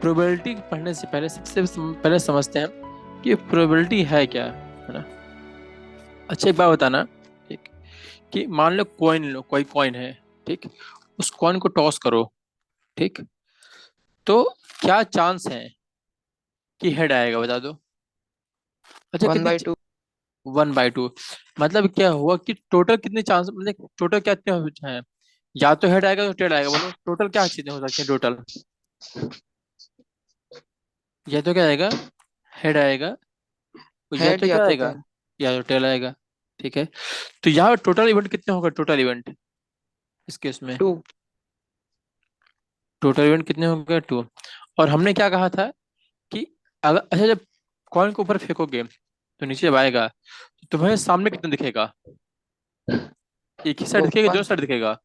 Probability पढ़ने से पहले सबसे पहले समझते हैं कि प्रोबेबिलिटी है क्या, है ना। अच्छा एक बात बताना, ठीक, कि मान लो कॉइन लो, कोई कॉइन है, ठीक, उस कॉइन को टॉस करो, ठीक, तो क्या चांस है कि हेड आएगा, बता दो। अच्छा वन कितनी, बाई टू। 1/2, मतलब क्या हुआ कि टोटल कितने चांस, मतलब टोटल क्या कितने हैं, या तो हेड आएगा तो टेल आएगा, बोलो टोटल क्या चीजें हो सकती हैं टोटल। या तो क्या आएगा, हेड आएगा, या हेड तो या क्या तो आएगा, टेल। या तो टेल आएगा, ठीक है। तो यहाँ टोटल इवेंट कितने होगा, टोटल इवेंट इस केस में, टू। टोटल इवेंट कितने होंगे, 2। और हमने क्या कहा था कि अगर, अच्छा जब कॉइन को ऊपर फेंकोगे तो नीचे जब आएगा तो तुम्हें सामने कितना दिखेगा, एक ही साइड वो दिखेगा, दो वन। साइड दिखेगा,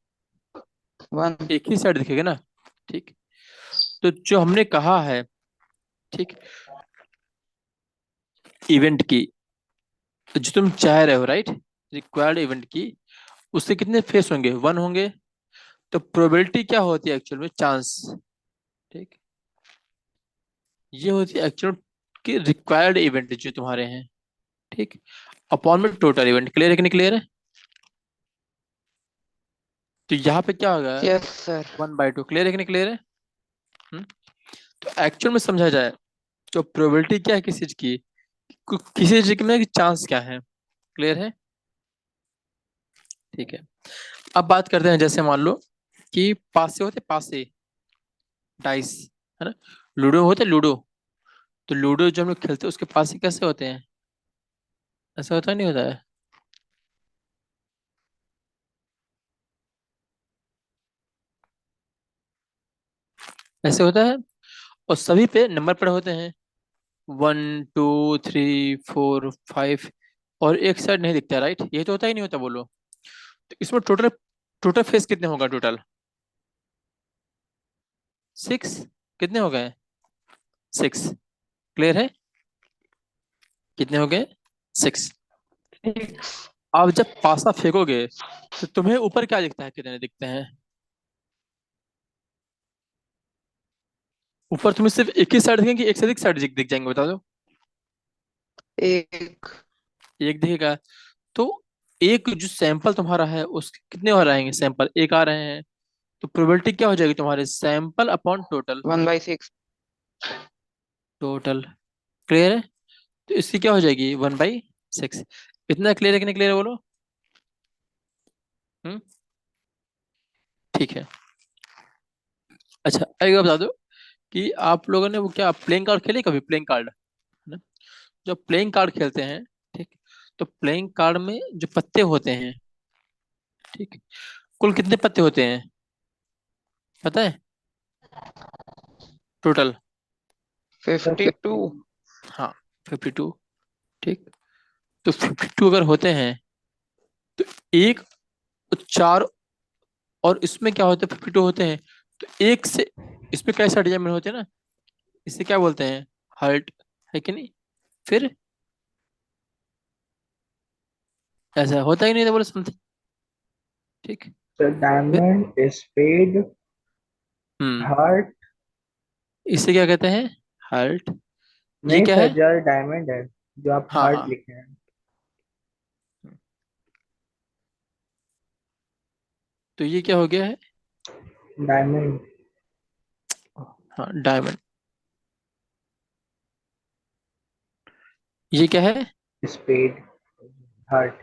वन। एक ही साइड दिखेगा ना, ठीक। तो जो हमने कहा है, ठीक, इवेंट की, तो जो तुम चाह रहे हो, राइट, रिक्वायर्ड इवेंट की, उससे कितने फेस होंगे, 1 होंगे। तो प्रोबेबिलिटी क्या होती है एक्चुअल में, चांस, ठीक, ये होती है एक्चुअल कि रिक्वायर्ड इवेंट जो तुम्हारे हैं, ठीक, अपॉन में टोटल इवेंट। क्लियर है कि नहीं क्लियर है। तो यहाँ पे क्या होगा, यस सर। 1/2। क्लियर है कि नहीं क्लियर है। हम्म? तो एक्चुअल में समझा जाए तो प्रोबेबिलिटी क्या है किसी चीज की, किसी चीज में चांस क्या है। क्लियर है, ठीक है। अब बात करते हैं, जैसे मान लो कि पासे होते, पासे डाइस, है ना, लूडो होते लूडो। तो लूडो जो हम लोग खेलते हैं उसके पासे कैसे होते हैं, ऐसा होता नहीं होता है, ऐसे होता है। और सभी पे नंबर पड़े होते हैं, 1 2 3 4 5, और एक साइड नहीं दिखता, राइट, ये तो होता ही नहीं होता, बोलो। तो इसमें टोटल, टोटल फेस कितने होगा टोटल, 6। कितने हो गए, 6। क्लियर है, कितने हो गए, 6। अब जब पासा फेंकोगे तो तुम्हें ऊपर क्या दिखता है, कितने दिखते हैं, ऊपर तुम्हें सिर्फ एक ही साइड दिखेंगे कि एक से अधिक साइड दिख दिख जाएंगे, बता दो। एक। एक दिखेगा। तो एक जो सैंपल तुम्हारा है उसके कितने और आएंगे, सैंपल एक आ रहे हैं, तो प्रोबेबिलिटी क्या हो जाएगी तुम्हारे, sample upon total, 1/6। Total. Clear है। तो इसकी क्या हो जाएगी, 1/6। इतना क्लियर है कि नहीं क्लियर है, बोलो। हम्म, ठीक है। अच्छा एक बात बता दो कि आप लोगों ने वो क्या प्लेइंग कार्ड खेले कभी, प्लेइंग कार्ड, है ना, जब प्लेइंग कार्ड खेलते हैं, ठीक, तो प्लेइंग कार्ड में जो पत्ते होते हैं, ठीक, कुल कितने पत्ते होते हैं, पता है, टोटल। 52। हाँ, 52, ठीक। तो 52 अगर होते हैं तो एक, चार, और इसमें क्या होता है, 52 होते हैं, तो एक से, इसमें कैसे डिजाइन होते हैं ना, इसे क्या बोलते हैं, हर्ट, है कि नहीं। फिर ऐसा होता ही नहीं था, बोले समथिंग, ठीक। So फिर diamond, spade, हम्म, heart। इसे क्या कहते हैं, हर्ट। ये नहीं क्या सर, है, जो डायमंड है, जो आप हाँ हार्ट हाँ, लिखे हैं। तो ये क्या हो गया है, डायमंड। हाँ डायमंड। ये क्या है, स्पेड। हार्ट।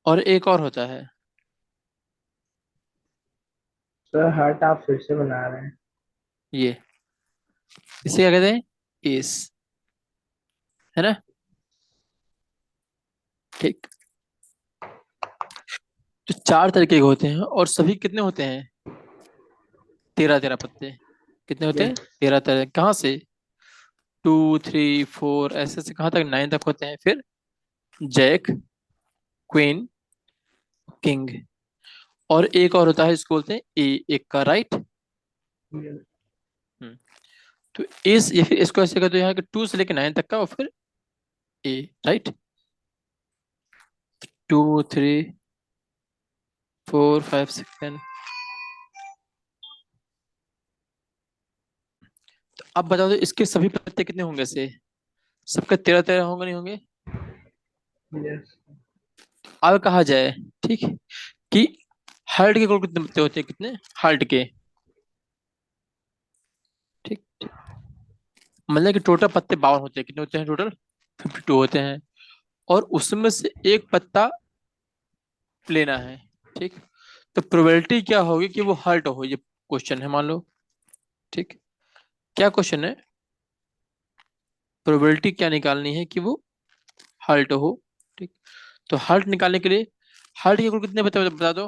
और एक और होता है, सर हार्ट आप फिर से बना रहे हैं। ये, इसे क्या कहते हैं, एस, है ना, ठीक। तो 4 तरीके के होते हैं और सभी कितने होते हैं, 13 13 पत्ते। कितने होते हैं, यस। 13 तरह, कहाँ से, 2 3 4 ऐसे से कहाँ तक, 9 तक होते हैं। फिर जैक, क्वीन, किंग, और एक और होता है, इसको बोलते हैं ए, एक का राइट। हम्म, तो इस, या फिर इसको ऐसे कर दो यहाँ के 2 से लेकर 9 तक का, और फिर ए, राइट, 2 3 4 5 6 7। अब बताओ तो इसके सभी पत्ते कितने होंगे से? सबके 13 13 होंगे नहीं होंगे? Yes. अब कहा जाए, ठीक, कि हार्ट के कुल कितने पत्ते होते हैं, कितने हार्ट के? ठीक, मतलब कि टोटल पत्ते 52 होते हैं, कितने होते हैं टोटल? 52 होते हैं। और उसमें से एक पत्ता लेना है, ठीक। तो प्रोबेबिलिटी क्या होगी कि वो हर्ट हो, ये क्वेश्चन है मान लो, ठीक। क्या क्वेश्चन है? प्रोबेबिलिटी क्या निकालनी है कि वो हर्ट हो, ठीक। तो हर्ट निकालने के लिए हर्ट के कुल कितने पत्ते बता दो,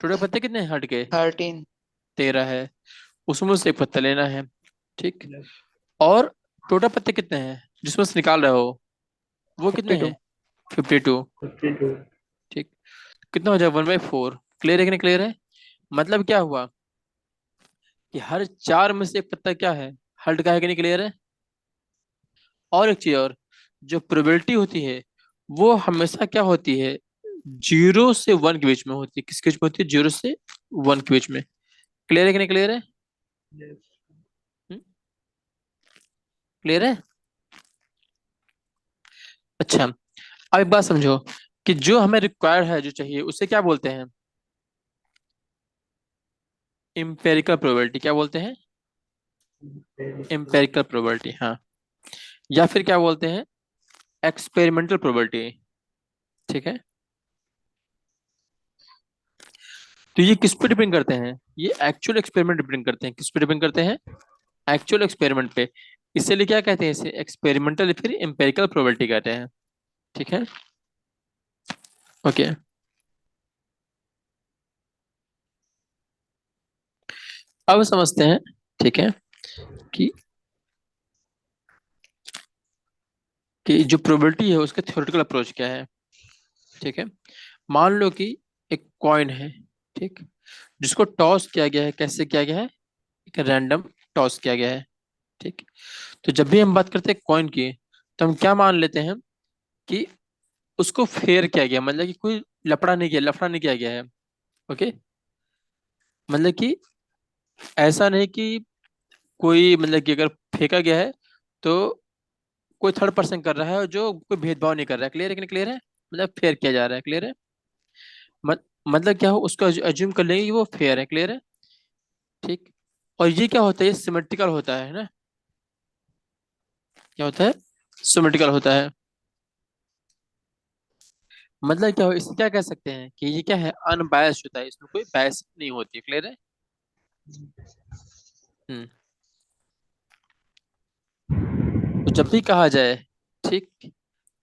टोटल पत्ते कितने हैं हर्ट के? 13। 13 है। उसमें से एक पत्ता लेना है, ठीक। Yes. और टोटल पत्ते कितने हैं जिसमें से निकाल रहे हो, वो कितने हैं? 52। 52, 52. ठीक। कितना हो जाएगा? 1/4। क्लियर है कि नहीं क्लियर है? मतलब क्या हुआ कि हर चार में से एक पत्ता क्या है, हल्ट का है कि नहीं? क्लियर है? और एक चीज और, जो प्रोबेबिलिटी होती है वो हमेशा क्या होती है, 0 से 1 के बीच में होती है। किसके बीच में होती है? 0 से 1 के बीच में। क्लियर है कि नहीं क्लियर है? Yes. क्लियर है? अच्छा, अब एक बात समझो कि जो हमें रिक्वायर्ड है, जो चाहिए, उसे क्या बोलते हैं? Empirical probability. क्या बोलते हैं? इम्पेरिकल प्रोबेबिलिटी, हाँ। या फिर क्या बोलते हैं? एक्सपेरिमेंटल प्रोबेबिलिटी, ठीक है। तो ये किस पे डिपेंड करते हैं? ये एक्चुअल एक्सपेरिमेंट डिपेंड करते हैं। किस पे डिपेंड करते हैं? एक्चुअल एक्सपेरिमेंट पे। इसीलिए क्या कहते हैं इसे? एक्सपेरिमेंटल या फिर एम्पेरिकल प्रोबेबिलिटी कहते हैं, ठीक है। ओके, अब समझते हैं, ठीक है, कि जो प्रोबेबिलिटी है उसका थ्योरेटिकल अप्रोच क्या है, ठीक है। मान लो कि एक कॉइन है, ठीक, जिसको टॉस किया गया है। कैसे किया गया है? एक रैंडम टॉस किया गया है, ठीक। तो जब भी हम बात करते हैं कॉइन की, तो हम क्या मान लेते हैं कि उसको फेयर किया गया, मतलब कि कोई लफड़ा नहीं किया गया है। ओके, मतलब कि ऐसा नहीं कि कोई, मतलब कि अगर फेंका गया है तो कोई थर्ड पर्सन कर रहा है जो कोई भेदभाव नहीं कर रहा है। क्लियर है कि नहीं क्लियर है? मतलब फेयर किया जा रहा है। क्लियर है? मतलब क्या हो, उसको एज्यूम कर लेंगे कि वो फेयर है। क्लियर है? ठीक। और ये क्या होता है? ये सिमेट्रिकल होता है ना? क्या होता है? सिमेट्रिकल होता है। मतलब क्या हो, इसे क्या कह सकते हैं कि ये क्या है, अनबायस्ड होता है, इसमें कोई बायस नहीं होती है। क्लियर है? हम्म। तो जब भी कहा जाए, ठीक,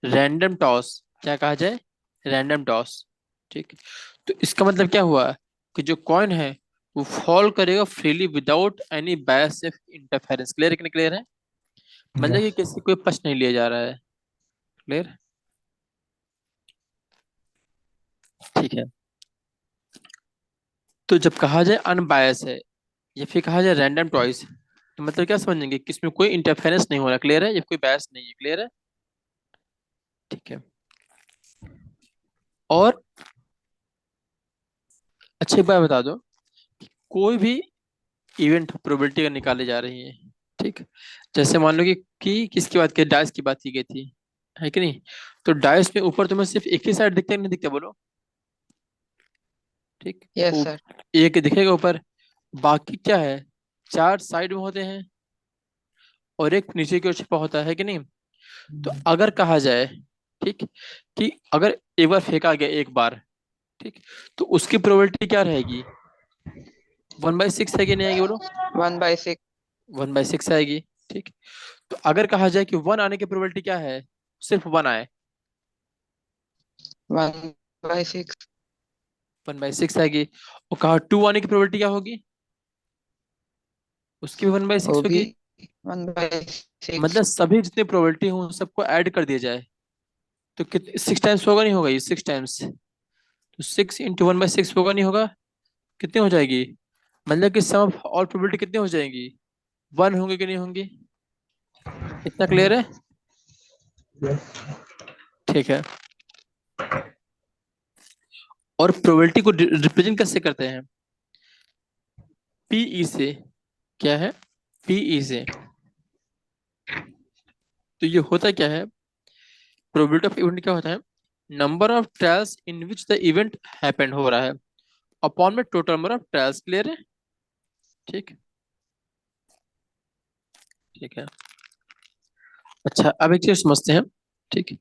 रैंडम टॉस, क्या कहा जाए? रैंडम टॉस, ठीक। तो इसका मतलब क्या हुआ कि जो कॉइन है वो फॉल करेगा फ्रीली विदाउट एनी बायस इंटरफेरेंस। क्लियर है कि नहीं क्लियर है? मतलब कि Yes. किसी कोई पक्ष नहीं लिया जा रहा है। क्लियर? ठीक है। तो जब कहा जाए अनबायस है या फिर कहा जाए रैंडम टॉइस, तो मतलब क्या समझेंगे कि इसमें कोई इंटरफेरेंस नहीं हो रहा। क्लियर है? ये कोई बायस नहीं है। क्लियर है? ठीक है। और अच्छी बात बता दो, कोई भी इवेंट प्रोबेबिलिटी का निकाले जा रही है, ठीक। जैसे मान लो कि किसकी बात की, डाइस की बात की गई थी, है कि नहीं? तो डाइस में ऊपर तुम्हें सिर्फ एक ही साइड दिखता है, नहीं दिखता? बोलो। ठीक। Yes sir. एक दिखेगा ऊपर, बाकी क्या है, चार साइड में होते हैं और एक नीचे की ओर छिपा होता है कि नहीं? तो अगर कहा जाए, ठीक, कि अगर एक बार फेंका गया, एक बार, ठीक, तो उसकी प्रोबेबिलिटी क्या रहेगी? 1/6 है कि नहीं आएगी? बोलो। 1/6। 1/6 आएगी, ठीक। तो अगर कहा जाए कि 1 आने की प्रोबेबिलिटी क्या है, सिर्फ 1 आए, 1/6। 1/6 आएगी। और कहा 2 आने की प्रोबेबिलिटी क्या होगी? उसकी भी 1/6 वो भी होगी। 1/6। मतलब सभी जितने प्रोबेबिलिटी हो उन सबको ऐड कर दिया जाए तो कितने, 6 टाइम्स होगा नहीं होगा? ये 6 टाइम्स, तो 6 × 1/6 होगा नहीं होगा? कितनी हो जाएगी? मतलब कि सम ऑफ ऑल प्रोबेबिलिटी कितनी हो जाएंगी? 1 होंगे कि नहीं होंगी? इतना क्लियर है? Yes. ठीक है। और प्रोबेबिलिटी को रिप्रेजेंट कैसे करते हैं? पीई से। क्या है? पीई से। तो ये होता क्या है, प्रोबेबिलिटी ऑफ इवेंट क्या होता है, number of trials in which the event happened हो रहा है अपॉन में total number of trials. Clear है? ठीक, ठीक है। अच्छा, अब एक चीज समझते हैं, ठीक,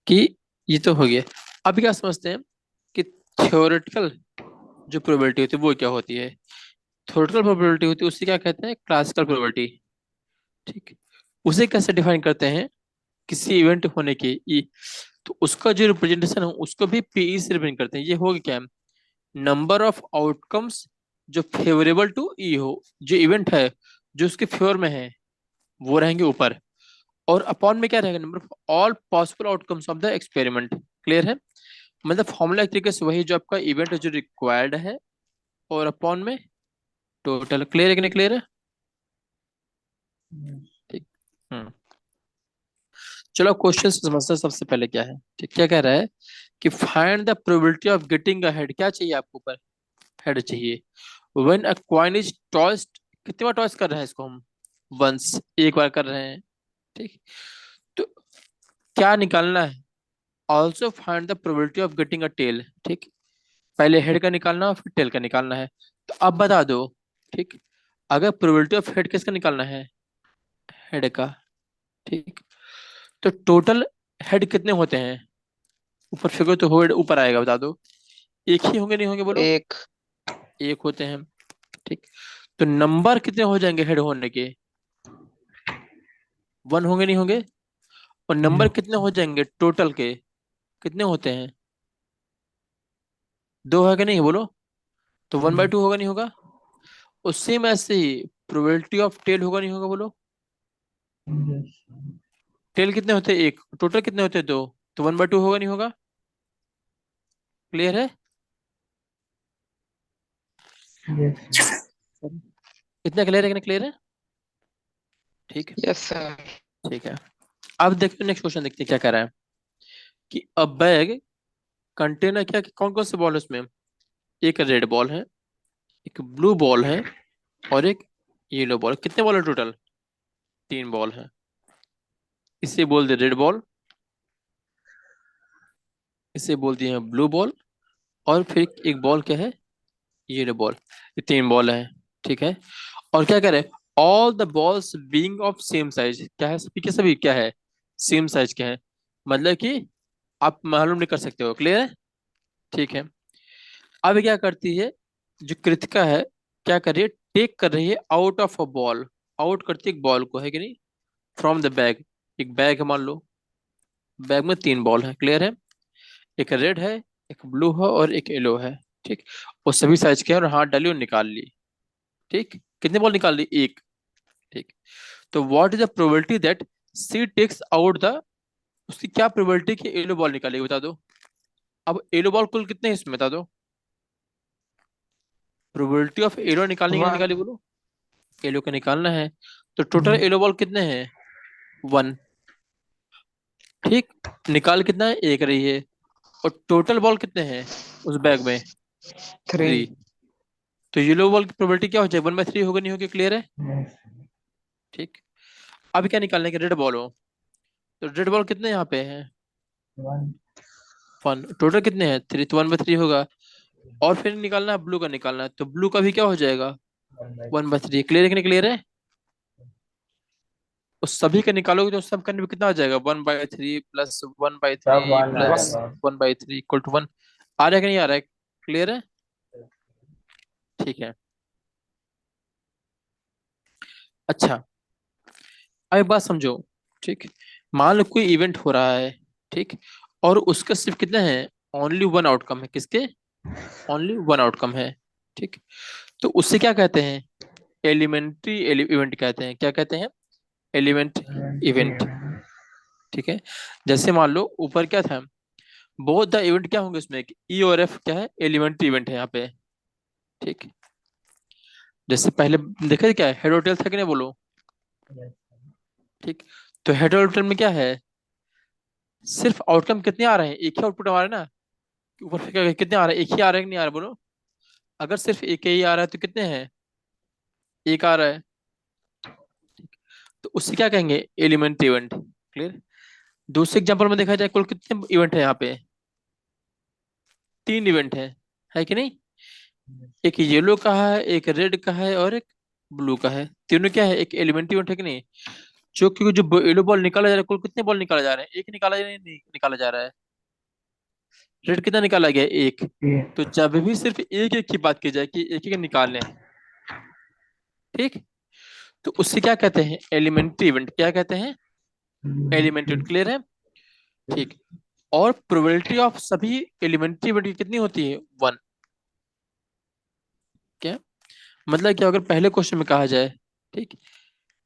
कि ये तो हो गया। अब क्या समझते हैं कि थ्योरेटिकल जो प्रोबेबिलिटी होती है वो क्या होती है। थ्योरेटिकल प्रोबेबिलिटी होती है उसे क्या कहते हैं, क्लासिकल प्रोबेबिलिटी। ठीक, उसे कैसे डिफाइन करते हैं, किसी इवेंट होने की ई, तो उसका जो रिप्रेजेंटेशन है उसको भी पीई से रिप्रेजेंट करते हैं। ये होगा क्या, नंबर ऑफ आउटकम्स जो फेवरेबल टू ई हो, जो इवेंट है जो उसके फेवर में है वो रहेंगे ऊपर, और अपॉन में क्या रहेगा, number of all possible outcomes of the experiment. Clear है? मतलब फॉर्मूला एक तरीके से वही जो आपका इवेंट जो रिक्वायर्ड है, और अपॉन में टोटल। क्लियर है कि नहीं क्लियर है? Yes. ठीक। हम्म, चलो क्वेश्चन समझते हैं। सबसे पहले क्या है, ठीक, क्या कह रहा है कि find the probability of getting a head. क्या चाहिए आपको ऊपर, हेड चाहिए। When a coin is tossed, कितनी बार टॉस कर रहे हैं इसको हम, वंस, एक बार कर रहे हैं। ठीक, तो क्या निकालना है, also find the probability of getting a tail. ठीक, पहले हेड का निकालना है फिर टेल का निकालना है। तो अब बता दो, ठीक, अगर प्रोबेबिलिटी ऑफ हेड किसका निकालना है, हेड का। ठीक, तो टोटल हेड कितने होते हैं, ऊपर फिगर तो हेड ऊपर आएगा, बता दो। एक ही होंगे नहीं होंगे बोलो, एक। एक होते हैं। ठीक, तो नंबर कितने हो जाएंगे हेड होने के, वन होंगे नहीं होंगे। और नंबर Yes. कितने हो जाएंगे टोटल के, कितने होते हैं, दो है कि नहीं बोलो। तो वन बाई Yes. टू होगा नहीं होगा। और सेम ऐसे ही प्रोबेबिलिटी ऑफ टेल होगा नहीं होगा बोलो। Yes. टेल कितने होते हैं, एक, टोटल कितने होते हैं, दो। तो वन बाई टू होगा नहीं होगा। क्लियर है? Yes. इतना क्लियर है कि नहीं क्लियर है? ठीक, यस सर। ठीक है। अब देखते नेक्स्ट क्वेश्चन, देखते हैं क्या कह रहा है कि अ बैग कंटेनर, क्या कौन कौन से बॉल है उसमें, एक रेड बॉल है, एक ब्लू बॉल है, और एक येलो बॉल। कितने बॉल है टोटल, तीन बॉल है। इसे बोल दे रेड बॉल, इसे बोल दिए ब्लू बॉल, और फिर एक बॉल क्या है, येलो बॉल। ये तीन बॉल है। ठीक है, और क्या कह रहे हैं, all the balls being of same size. क्या है, सभी के सभी क्या है, सेम साइज के हैं। मतलब कि आप मालूम नहीं कर सकते हो। क्लियर है? ठीक है। अब क्या करती है, जो कृतिका है, क्या कर रही है, टेक कर रही है out of a ball, out करती है एक बॉल को, है कि नहीं, फ्रॉम द बैग। एक बैग है मान लो, बैग में तीन बॉल है। क्लियर है? एक रेड है, एक ब्लू है, और एक येलो है। ठीक, वो सभी साइज के हैं, और हाथ डाली और निकाल ली। ठीक, कितने बॉल निकाल ली, एक। ठीक, तो what is the probability that she takes out the, उसकी क्या प्रोबेबिलिटी कि येलो बॉल निकालेगी, बता दो। अब येलो बॉल कुल कितने हैं इसमें, बता दो। प्रोबेबिलिटी ऑफ येलो निकालने की नहीं वन। निकाली बोलो, येलो का निकालना है। तो टोटल Yes. येलो बॉल कितने हैं, वन। ठीक, निकाल कितना है, एक रही है। और टोटल बॉल कितने हैं उस बैग में, थ्री। थ्री। तो येलो बॉल की प्रोबेबिलिटी क्या हो जाए, वन बाई थ्री होगा नहीं होगी। क्लियर है? Yes. ठीक, अब क्या निकालने के, रेड बॉल हो, तो रेड बॉल कितने यहाँ पे हैं, One. वन। टोटल कितने हैं, थ्री, तो वन बाई थ्री होगा। और फिर निकालना है ब्लू का, निकालना है, तो ब्लू का भी क्या हो जाएगा, One by one by three. Clear है कि नहीं क्लियर है? उस सभी का निकालोगे तो सब करने में कितना आ जाएगा, one by three plus one by सब थ्री one प्लस वन। आएगा। One by three equal to one. आ रहा है कि नहीं आ रहा है? क्लियर है? ठीक है। अच्छा, अब एक बात समझो, ठीक, मान लो कोई इवेंट हो रहा है, ठीक, और उसका सिर्फ कितने हैं, ओनली वन आउटकम है। किसके, ओनली वन आउटकम है। ठीक, तो उससे क्या कहते हैं, एलिमेंट्री इवेंट कहते हैं। क्या कहते हैं, एलिमेंट One, three. इवेंट। ठीक है, जैसे मान लो ऊपर क्या था, बहुत द इवेंट क्या होंगे उसमें, ई और एफ क्या है, एलिमेंट्री इवेंट है यहाँ पे। ठीक, जैसे पहले देखा क्या है, हेड होटल था कि नहीं बोलो। Yes. ठीक, तो हेड होटल में क्या है, सिर्फ आउटकम कितने आ रहे हैं, एक ही आउटपुट हमारे ना, ऊपर से कितने आ रहे हैं, एक ही आ रहे हैं कि नहीं आ रहे बोलो। अगर सिर्फ एक ही आ रहा है तो कितने हैं, एक आ रहा है। तो उससे क्या कहेंगे, एलिमेंट्री इवेंट। क्लियर। दूसरे एग्जांपल में देखा जाए कुल कितने इवेंट है यहाँ पे, 3 इवेंट है कि नहीं। एक येलो का है, एक रेड का है, और एक ब्लू का है। तीनों क्या है, एक एलिमेंट्री इवेंट है कि नहीं। जो क्योंकि जो येलो बॉल निकाला जा रहा है, कुल कितने बॉल निकाला जा रहे हैं, एक निकाला जा रहा है, नहीं निकाला जा रहा है। रेड कितना निकाला गया, एक। Yeah. तो जब भी सिर्फ एक एक की बात की जाए कि एक एक निकालने हैं, ठीक, तो उससे क्या कहते हैं, एलिमेंट्री इवेंट। क्या कहते हैं, एलिमेंट्री इवेंट। क्लियर है। ठीक। और प्रोबेबिलिटी ऑफ सभी एलिमेंट्री इवेंट की कितनी होती है, 1। क्या मतलब, क्या अगर पहले क्वेश्चन में कहा जाए, ठीक,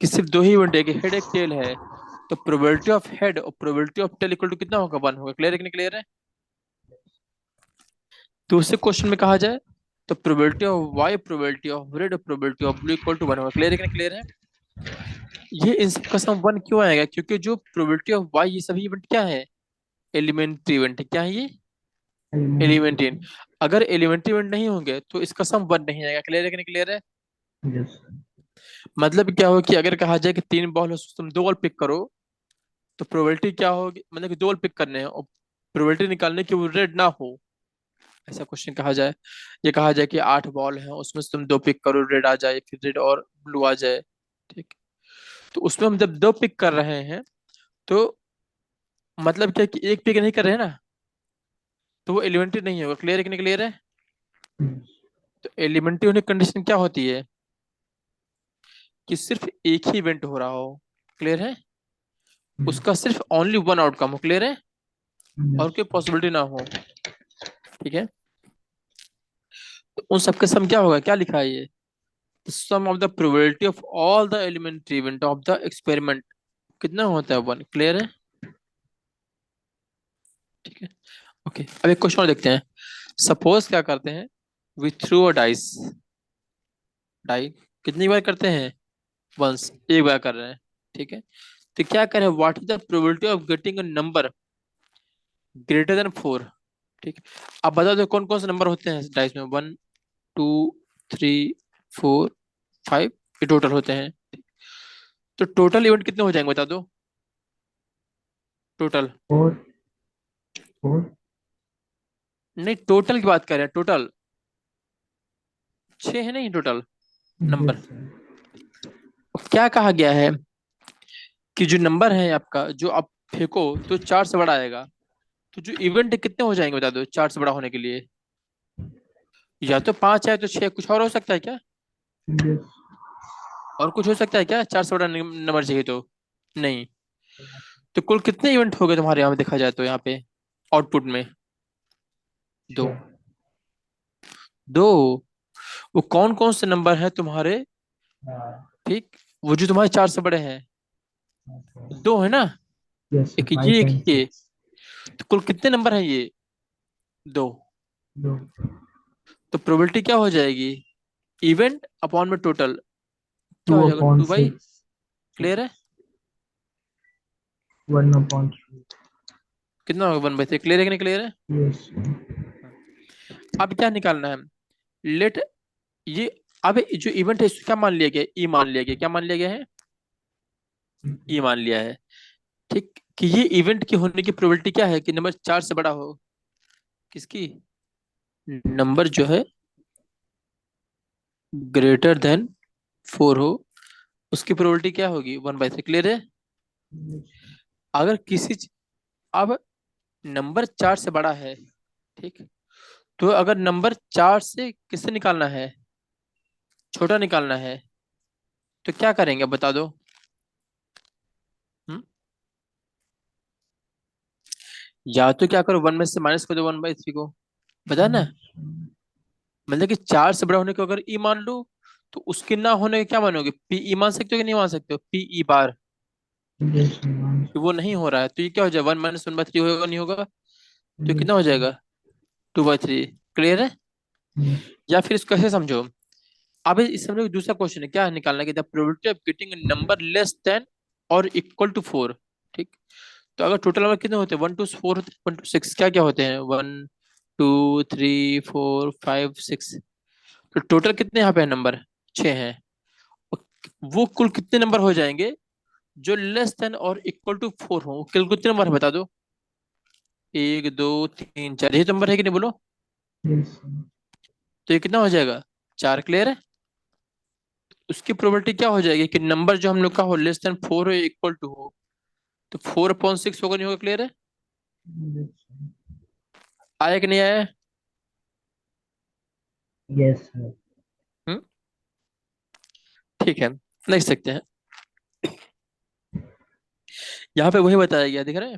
कि सिर्फ 2 ही इवेंट है, कि हेड एक टेल है, तो प्रोबेबिलिटी ऑफ हेड और probability of tail equal to कितना होगा, 1 होगा। क्लियर है कि नहीं क्लियर है। दूसरे क्वेश्चन में कहा जाए तो probability of Y, probability of red और probability of blue equal to 1 होगा। क्लियर है कि नहीं क्लियर है। ये इन सब का सम 1 क्यों आएगा, क्योंकि जो प्रोबेबिलिटी ऑफ वाई, ये सभी इवेंट क्या है, एलिमेंट्री इवेंट है। क्या है ये, एलिमेंट्री। अगर एलिमेंट्री इवेंट नहीं होंगे तो इसका सम 1 नहीं आएगा। क्लियर है कि नहीं क्लियर है। Yes. मतलब क्या हो कि अगर कहा जाए कि 3 बॉल हो, तुम 2 बॉल पिक करो, तो प्रोबेबिलिटी क्या होगी, मतलब कि 2 बॉल पिक करने हैं और प्रोबेबिलिटी निकालने की वो रेड ना हो, ऐसा क्वेश्चन कहा जाए। ये कहा जाए कि 8 बॉल हैं, उसमें से तुम 2 पिक करो, रेड आ जाए, फिर रेड और ब्लू आ जाए, ठीक। तो उसमें हम जब 2 पिक कर रहे हैं, तो मतलब क्या है कि एक पिक नहीं कर रहे हैं ना, तो वो एलिमेंट्री नहीं होगा। क्लियर है कि नहीं क्लियर है। Yes. तो एलिमेंट्री होने की कंडीशन क्या होती है, कि सिर्फ एक ही इवेंट हो रहा हो। क्लियर है। उसका सिर्फ ओनली 1 आउटकम हो। क्लियर है। और Yes. कोई पॉसिबिलिटी ना हो, ठीक है। तो उन सबके सम क्या होगा, क्या लिखा है ये, sum of the probability of all the elementary event of the experiment कितना होता है, 1। क्लियर है। ठीक है। ओके, अब एक क्वेश्चन और देखते हैं। सपोज क्या करते हैं, we throw a dice. Die कितनी बार करते हैं, वंस, एक बार कर रहे हैं, ठीक है। तो क्या करें, what is the probability of getting a number greater than 4। ठीक। अब बता दो कौन कौन से नंबर होते हैं डाइस में, 1, 2, 3, 4, 5, ये टोटल होते हैं। तो टोटल इवेंट कितने हो जाएंगे, बता दो टोटल। 4. 4. नहीं, टोटल की बात कर रहे हैं, टोटल 6 है, नहीं टोटल नंबर। Yes. क्या कहा गया है कि जो नंबर है आपका, जो आप फेंको तो 4 से बड़ा आएगा। तो जो इवेंट कितने हो जाएंगे बता दो 4 से बड़ा होने के लिए, या तो 5 है तो 6, कुछ और हो सकता है क्या, Yes. और कुछ हो सकता है क्या, 4 से बड़ा नंबर चाहिए तो, नहीं। तो कुल कितने इवेंट हो गए तुम्हारे यहाँ पे, देखा जाए तो यहाँ पे आउटपुट में, 2। Sure. 2, वो कौन कौन से नंबर है तुम्हारे, Uh, ठीक, वो जो तुम्हारे 4 से बड़े हैं, okay. 2 है ना, Yes, sir. एक ये 5 एक and ये। 6. तो कुल कितने नंबर हैं ये, 2। No. तो प्रोबेबिलिटी क्या हो जाएगी, इवेंट अपॉन में टोटल, क्या 2 हो जाएगा, upon 2/। 6. क्लियर है। 1 upon 3. कितना होगा, 1/3। क्लियर है कि नहीं क्लियर है। Yes. Sir. अब क्या निकालना है, लेट ये, अब जो इवेंट है इसको क्या मान लिया गया, ई मान लिया गया, क्या मान लिया गया है, ई मान लिया है, ठीक। कि ये इवेंट की होने की प्रोबेबिलिटी क्या है, कि नंबर 4 से बड़ा हो, किसकी, नंबर जो है ग्रेटर देन 4 हो, उसकी प्रोबेबिलिटी क्या होगी, 1/3। क्लियर है। Yes. अगर अब नंबर 4 से बड़ा है, ठीक, तो अगर नंबर 4 से किससे निकालना है, छोटा निकालना है, तो क्या करेंगे बता दो। हम्म या तो क्या करो, 1 में से माइनस कर दो 1/3 को, बता ना। मतलब कि 4 से बड़ा होने को अगर ई मान लो, तो उसके ना होने का क्या मानोगे, पी ई मान सकते हो कि नहीं मान सकते हो, पी ई बार, Yes. Sir. कि वो नहीं हो रहा है, तो ये क्या हो जाएगा, 1 - 1/3 होगा, नहीं होगा, तो कितना Yes. हो Sir. जाएगा, 2/3। क्लियर है। Yes. या फिर इसको ऐसे समझो, अब इस समझो कि दूसरा क्वेश्चन है, क्या निकालना है, कि the probability of getting number less then और इक्वल टू 4, ठीक। तो अगर टोटल नंबर कितने होते हैं, 1 to 4 होते हैं, 1 to 6, क्या क्या होते हैं, 1, 2, 3, 4, 5, 6। तो टोटल कितने यहाँ पे नंबर, 6 हैं। वो कुल कितने नंबर हो जाएंगे जो लेस देन और इक्वल टू 4 हो, कितने नंबर है बता दो। 1 2 3 4, यही तो नंबर है कि नहीं बोलो। Yes, sir. तो ये कितना हो जाएगा, 4। क्लियर है। उसकी प्रोबेबिलिटी क्या हो जाएगी कि नंबर जो हम लोग का हो लेस देन 4 हो इक्वल टू हो, तो 4/6 होगा, नहीं होगा। क्लियर है। Yes, sir. आया कि नहीं आया। Yes, sir. हम्म, ठीक है, लिख सकते हैं। यहाँ पे वही बताया गया, दिख रहा है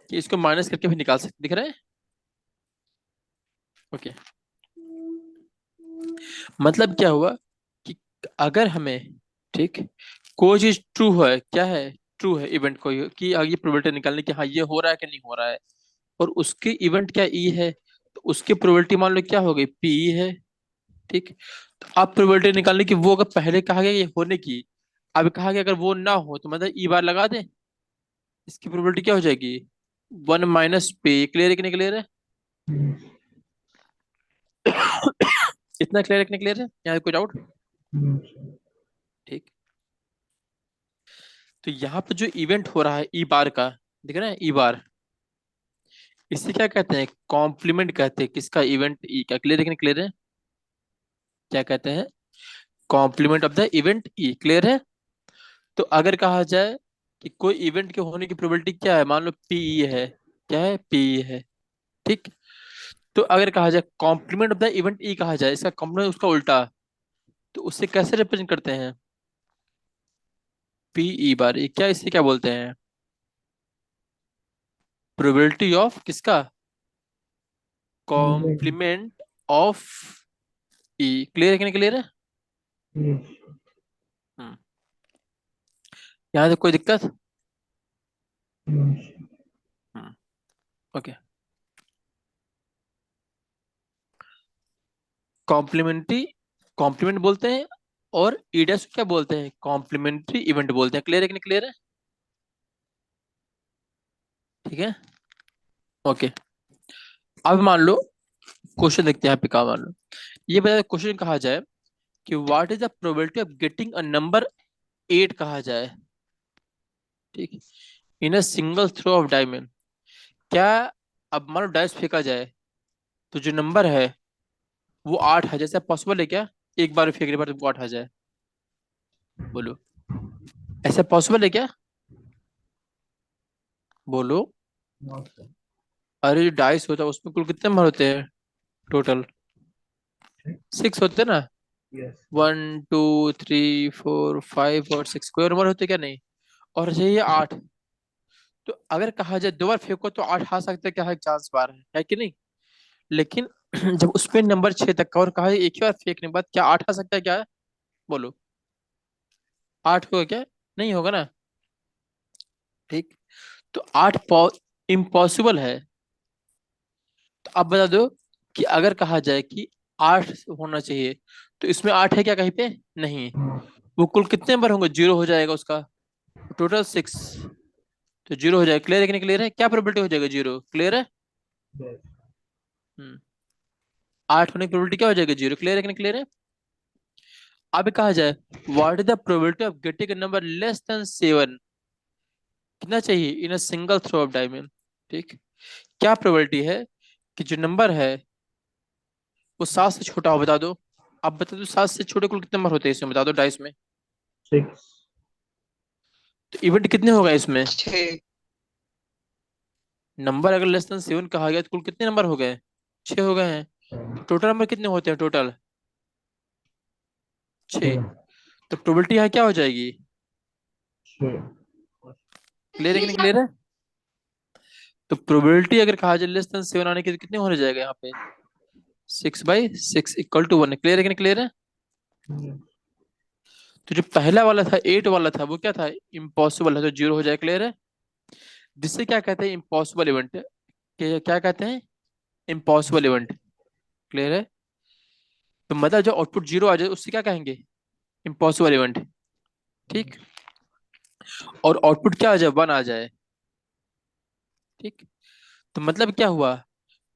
कि इसको माइनस करके भी निकाल सकते, दिख रहा है। ओके, मतलब क्या हुआ कि अगर हमें, ठीक, कोई चीज ट्रू है, क्या है, ट्रू है इवेंट कोई कि आगे प्रोबेबिलिटी निकालने की, हाँ ये हो रहा है कि नहीं हो रहा है, और उसके इवेंट क्या ई है, तो उसकी प्रोबेबिलिटी मान लो क्या हो गई, पी है। ठीक, तो आप प्रोबेबिलिटी निकालने की, वो अगर पहले कहा गया ये होने की, अब कहा गया अगर वो ना हो तो मतलब ई बार लगा दें, इसकी प्रोबेबिलिटी क्या हो जाएगी, 1 - पे। क्लियर है कि नहीं क्लियर है। Yes, इतना क्लियर है कि नहीं क्लियर है, यहाँ कोई डाउट। yes, sir. ठीक, तो यहाँ पे जो इवेंट हो रहा है ई बार का, दिख रहा है ई बार, इसे क्या कहते हैं, कॉम्प्लीमेंट कहते हैं किसका, इवेंट ई का। क्लियर है कि नहीं क्लियर है, क्या कहते हैं, complement of the event E. Clear है। तो अगर कहा जाए कि कोई इवेंट के होने की प्रोबेबिलिटी क्या है, मान लो पी है, क्या है, पी है। ठीक, तो अगर कहा जाए complement of the event E कहा जाए, इसका कॉम्प्लीमेंट उसका उल्टा, तो उससे कैसे रिप्रेजेंट करते हैं, पी ई बार, ये क्या, इसे क्या बोलते हैं, प्रोबेबिलिटी ऑफ किसका, Yes, complement of E. Clear है कि नहीं क्लियर है। yes, हम्म, यहाँ से कोई दिक्कत। yes, हम्म, ओके। कॉम्प्लीमेंट्री, कॉम्प्लीमेंट बोलते हैं, और ईडस क्या बोलते हैं, कॉम्प्लीमेंट्री इवेंट बोलते हैं। क्लियर है कि नहीं क्लियर है। ठीक है, ओके। अब मान लो क्वेश्चन देखते हैं यहाँ पे, क्या मान लो ये बता, क्वेश्चन कहा जाए कि what is the probability of getting a number 8 कहा जाए, ठीक, in a single throw of diamond. क्या, अब मान लो डाइस फेंका जाए, तो जो नंबर है वो 8 है, जैसे पॉसिबल है क्या, एक बार फेंकने पर तुमको 8 आ जाए, बोलो, ऐसा पॉसिबल है क्या, बोलो। no, sir. अरे जो डाइस होता है उसमें कुल कितने नंबर होते हैं, टोटल 6 होते हैं ना, Yes, 1 2 3 4 5 और 6, कोई और नंबर होते क्या, नहीं। और अच्छा ये 8, तो अगर कहा जाए 2 बार फेंको तो 8 आ सकता है, क्या है, चांस बार है कि नहीं। लेकिन जब उसमें नंबर 6 तक का और कहा है एक ही बार फेंकने के बाद, क्या 8 आ सकता है क्या, बोलो, 8 होगा क्या, नहीं होगा ना। ठीक, तो 8 इम्पॉसिबल है। तो अब बता दो कि अगर कहा जाए कि 8 होना चाहिए, तो इसमें 8 है क्या कहीं पे, नहीं। no, वो कुल कितने नंबर होंगे, 0 हो जाएगा उसका, टोटल 6, तो 0 हो जाएगा। क्लियर है कि नहीं क्लियर है, क्या प्रोबेबिलिटी हो जाएगा, 0। क्लियर है। yes, हम्म, 8 होने की प्रोबेबिलिटी क्या हो जाएगा, 0। क्लियर है कि नहीं क्लियर है। अब कहा जाए what is the probability of getting number less than 7, कितना चाहिए, in a single throw of diamond. ठीक, क्या प्रोबेबिलिटी है कि जो नंबर है वो 7 से छोटा हो, बता दो। अब बता दो 7 से छोटे कुल कितने नंबर होते हैं इसमें, बता दो डाइस में। 6, तो इवेंट कितने होगा इसमें, 6, नंबर अगर लेस देन 7 कहा गया तो कुल कितने नंबर हो गए, 6 हो गए हैं। टोटल नंबर कितने होते हैं, टोटल 6। 7, तो प्रोबेबिलिटी यहाँ क्या हो जाएगी, 6, क्लियर है कि नहीं क्लियर है। तो प्रोबेबिलिटी अगर कहा जाए लेस देन 7 आने की, तो कितने होने जाएगा यहाँ पे, 6/6 इक्वल टू 1। क्लियर है कि नहीं क्लियर है। yes, तो जो पहला वाला था 8 वाला था, वो क्या था, इम्पॉसिबल है, तो 0 हो जाए। क्लियर है। जिससे क्या कहते हैं, इम्पॉसिबल इवेंट, क्या कहते हैं, इम्पॉसिबल इवेंट। क्लियर है। तो मतलब जो आउटपुट 0 आ जाए उससे क्या कहेंगे, इम्पॉसिबल इवेंट। ठीक, और आउटपुट क्या आ जाए, 1 आ जाए। ठीक, तो मतलब क्या हुआ,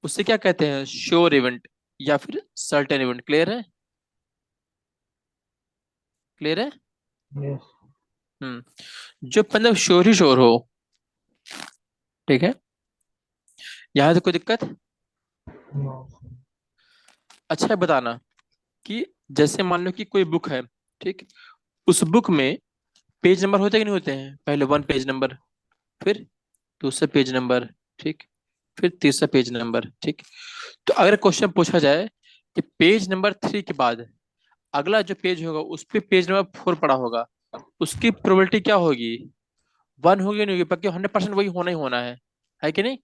उससे क्या कहते हैं, श्योर इवेंट या फिर सर्टेन इवेंट। क्लियर है, क्लियर है। yes, जो मतलब श्योर ही श्योर हो, ठीक है, यहाँ से कोई दिक्कत? No, sir. अच्छा है बताना कि जैसे मान लो कि कोई बुक है, ठीक, उस बुक में पेज नंबर होते कि नहीं होते हैं? पहले 1 पेज नंबर, फिर दूसरा पेज नंबर, ठीक, फिर तीसरा पेज नंबर, ठीक। तो अगर क्वेश्चन पूछा जाए कि पेज नंबर 3 के बाद अगला जो पेज होगा उस पे पेज नंबर 4 पड़ा होगा, उसकी प्रोबेबिलिटी क्या होगी? 1 होगी, नहीं होगी? पक्के 100% वही होना ही होना है कि नहीं?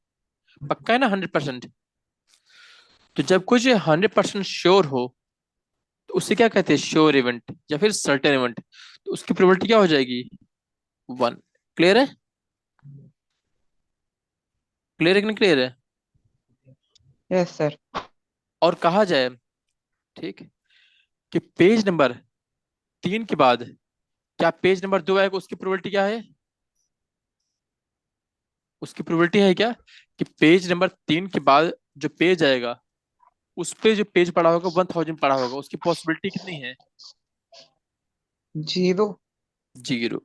पक्का है ना 100%? तो जब कुछ 100% श्योर हो तो उसे क्या कहते हैं? श्योर इवेंट या फिर सर्टेन इवेंट। तो उसकी प्रोबेबिलिटी क्या हो जाएगी? 1। क्लियर है? क्लियर है कि नहीं क्लियर है? Yes, sir. और कहा जाए, ठीक, कि पेज नंबर 3 के बाद क्या पेज नंबर 2 आएगा, उसकी प्रोबेबिलिटी क्या है? उसकी प्रोबेबिलिटी है क्या कि पेज नंबर 3 के बाद जो पेज आएगा उस पे जो पेज पड़ा होगा 1000 पड़ा होगा, उसकी पॉसिबिलिटी कितनी है? 0. 0।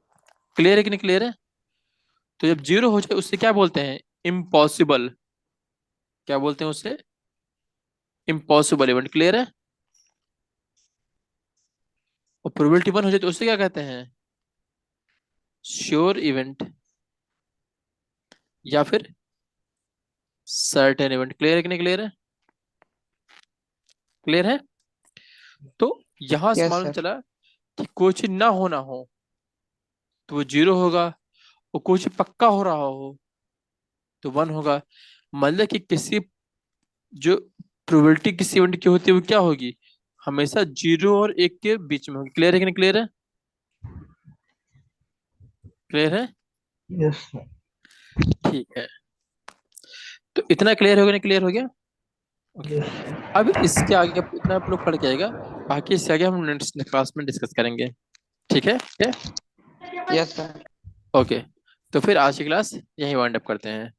क्लियर है कि नहीं क्लियर है? तो जब 0 हो जाए उससे क्या बोलते हैं? इम्पॉसिबल। क्या बोलते हैं उससे? Impossible event. क्लियर है? और प्रोबेबिलिटी 1 हो जाए तो उससे क्या कहते हैं? श्योर इवेंट या फिर सर्टेन इवेंट। क्लियर है कि नहीं क्लियर है? क्लियर है? तो यहां से Yes, मालूम sir. चला कि कोई चीज ना होना हो तो वो 0 होगा, और कोई चीज पक्का हो रहा हो तो 1 होगा। मतलब कि किसी जो प्रोबेबिलिटी किसी इवेंट की होती है वो क्या होगी? हमेशा 0 और 1 के बीच में होगी। क्लियर है कि नहीं क्लियर है? क्लियर है? Yes, sir. ठीक है, तो इतना क्लियर हो गया? नहीं क्लियर हो गया? ओके। Yes, sir. अब इसके आगे इतना आप लोग पढ़ के आएगा, बाकी इसके आगे हम नेक्स्ट क्लास में डिस्कस करेंगे। ठीक है? ठीक है? Yes, sir. ओके। तो फिर आज की क्लास यहीं वाइंड अप करते हैं।